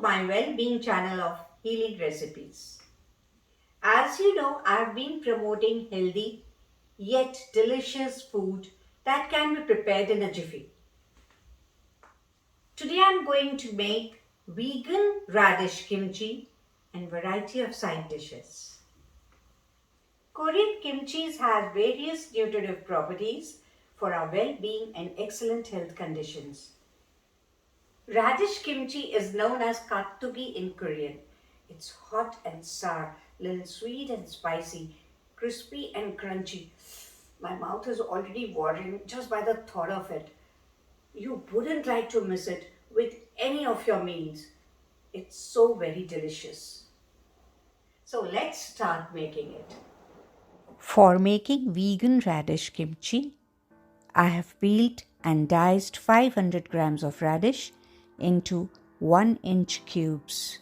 my well-being channel of healing recipes. As you know, I've been promoting healthy yet delicious food that can be prepared in a jiffy. Today I'm going to make vegan radish kimchi and variety of side dishes. Korean kimchi has various nutritive properties for our well-being and excellent health conditions. Radish kimchi is known as kkakdugi in Korean. It's hot and sour, little sweet and spicy, crispy and crunchy. My mouth is already watering just by the thought of it. You wouldn't like to miss it with any of your meals. It's so very delicious. So let's start making it. For making vegan radish kimchi, I have peeled and diced 500 grams of radish into 1-inch cubes.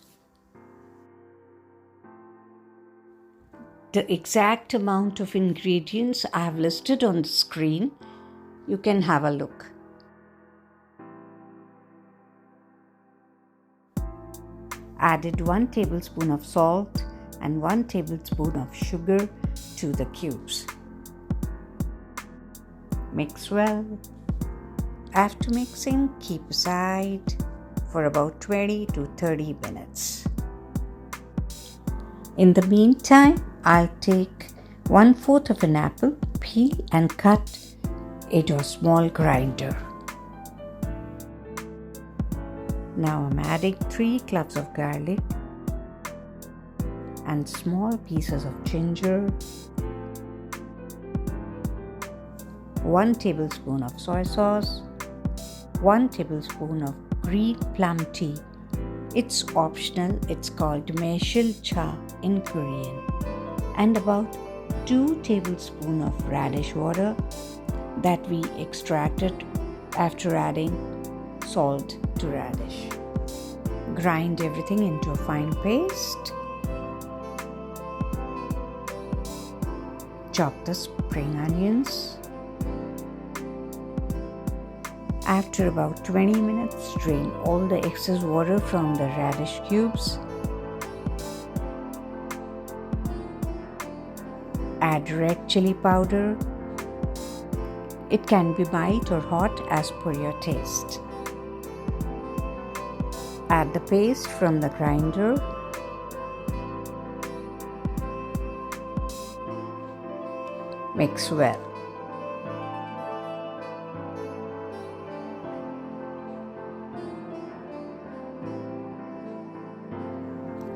The exact amount of ingredients I have listed on the screen. You can have a look. Added 1 tablespoon of salt and 1 tablespoon of sugar to the cubes. Mix well. After mixing, keep aside for about 20 to 30 minutes. In the meantime, I'll take 1/4 of an apple, peel and cut into a small grinder. Now I'm adding 3 cloves of garlic and small pieces of ginger, 1 tablespoon of soy sauce, 1 tablespoon of green plum tea. It's optional, it's called meshil cha in Korean, and about 2 tablespoons of radish water that we extracted after adding salt to radish. Grind everything into a fine paste. Chop the spring onions. After about 20 minutes, drain all the excess water from the radish cubes. Add red chili powder. It can be mild or hot as per your taste. Add the paste from the grinder. Mix well.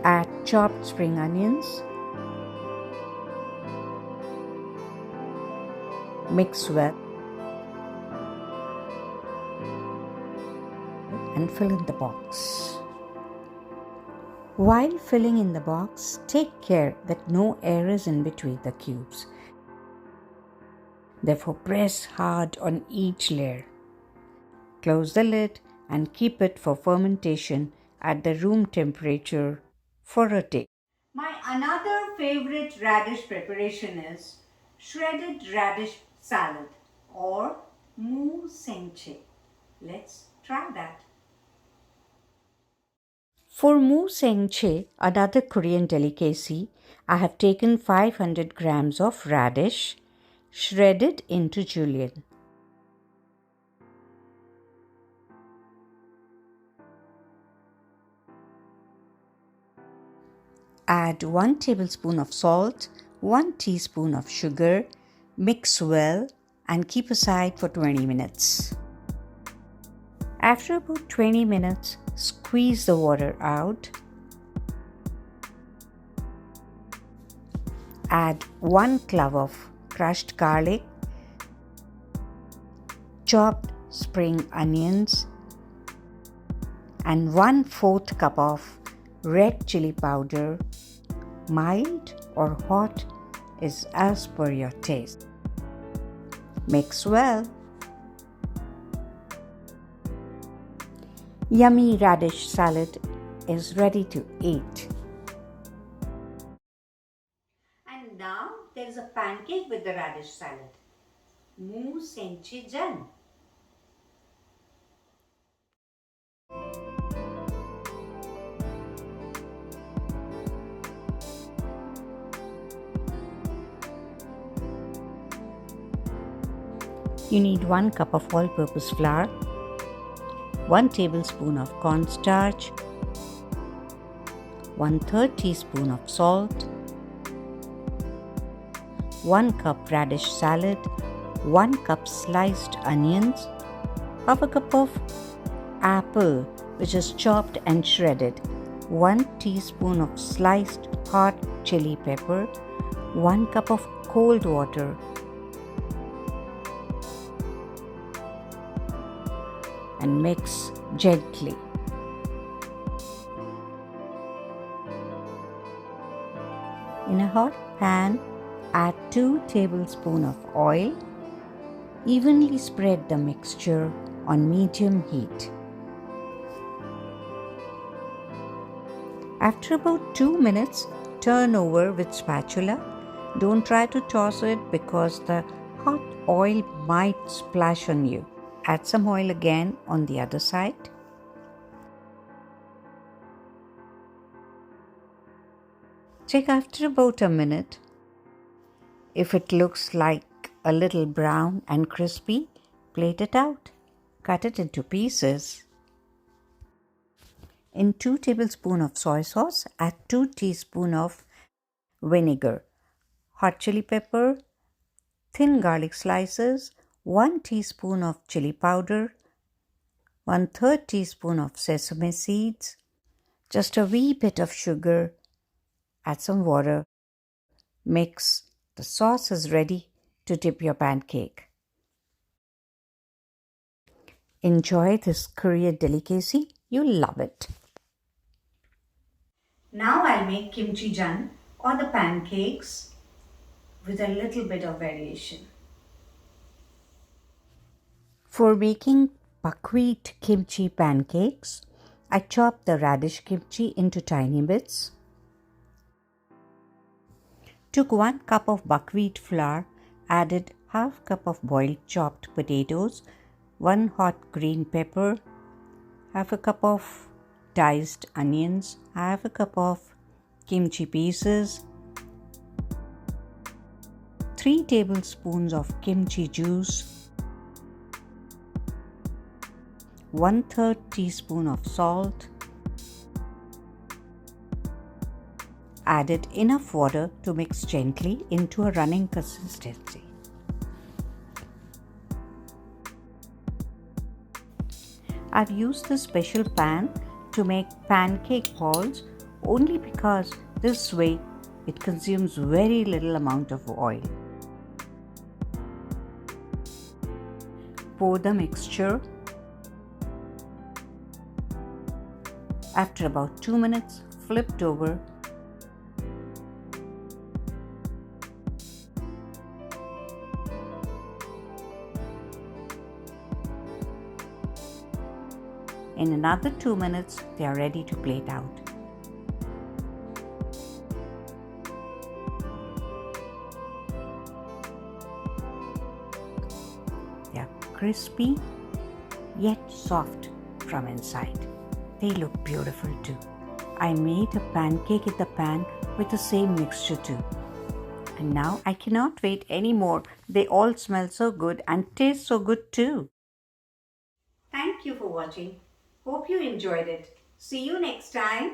Add chopped spring onions. Mix well and fill in the box. While filling in the box, take care that no air is in between the cubes. Therefore, press hard on each layer. Close the lid and keep it for fermentation at the room temperature for a day. My another favorite radish preparation is shredded radish salad or mu senche. Let's try that. For mu senche, another Korean delicacy, I have taken 500 grams of radish shredded into julienne. Add 1 tablespoon of salt, 1 teaspoon of sugar, mix well and keep aside for 20 minutes. After about 20 minutes, squeeze the water out. Add 1 clove of crushed garlic, chopped spring onions, and 1/4 cup of red chili powder. Mild or hot is as per your taste. Mix well. Yummy radish salad is ready to eat. And now there is a pancake with the radish salad. Mu senchi jan. You need 1 cup of all-purpose flour, 1 tablespoon of cornstarch, 1/3 teaspoon of salt, 1 cup radish salad, 1 cup sliced onions, half a cup of apple which is chopped and shredded, 1 teaspoon of sliced hot chili pepper, 1 cup of cold water, and mix gently. In a hot pan, add 2 tablespoons of oil. Evenly spread the mixture on medium heat. After about 2 minutes, turn over with spatula. Don't try to toss it because the hot oil might splash on you. Add some oil again on the other side. Check after about a minute. If it looks like a little brown and crispy, plate it out. Cut it into pieces. In 2 tablespoons of soy sauce, add 2 teaspoons of vinegar, hot chili pepper, thin garlic slices, 1 teaspoon of chili powder, 1/3 teaspoon of sesame seeds, just a wee bit of sugar, add some water, mix. The sauce is ready to dip your pancake. Enjoy this Korean delicacy. You'll love it. Now I'll make kimchi jang or the pancakes with a little bit of variation. For making buckwheat kimchi pancakes, I chopped the radish kimchi into tiny bits. Took 1 cup of buckwheat flour, added half cup of boiled chopped potatoes, 1 hot green pepper, half a cup of diced onions, half a cup of kimchi pieces, 3 tablespoons of kimchi juice, 1/3 teaspoon of salt. Added enough water to mix gently into a running consistency. I've used this special pan to make pancake balls only because this way it consumes very little amount of oil. Pour the mixture. After about 2 minutes, flip it over. In another 2 minutes, they are ready to plate out. They are crispy yet soft from inside. They look beautiful too. I made a pancake in the pan with the same mixture too. And now I cannot wait anymore. They all smell so good and taste so good too. Thank you for watching. Hope you enjoyed it. See you next time.